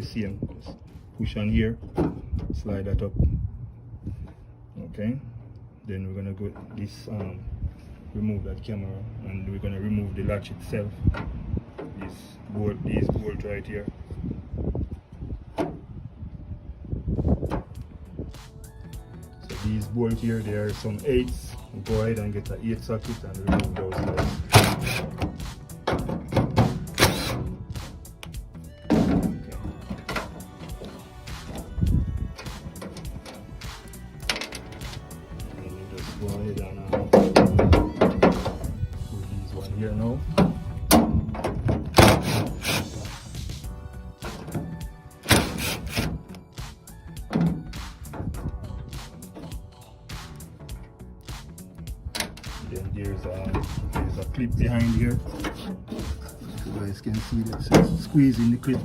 the same. Just push on here, slide that up. Okay, then we're gonna go this remove that camera, and we're gonna remove the latch itself. These bolts right here. So these bolts here, there are some 8s. Go ahead and get an 8 socket and remove those guys. Go ahead and put these one here now. Then there's a clip behind here. You guys can see that, so squeezing the clip.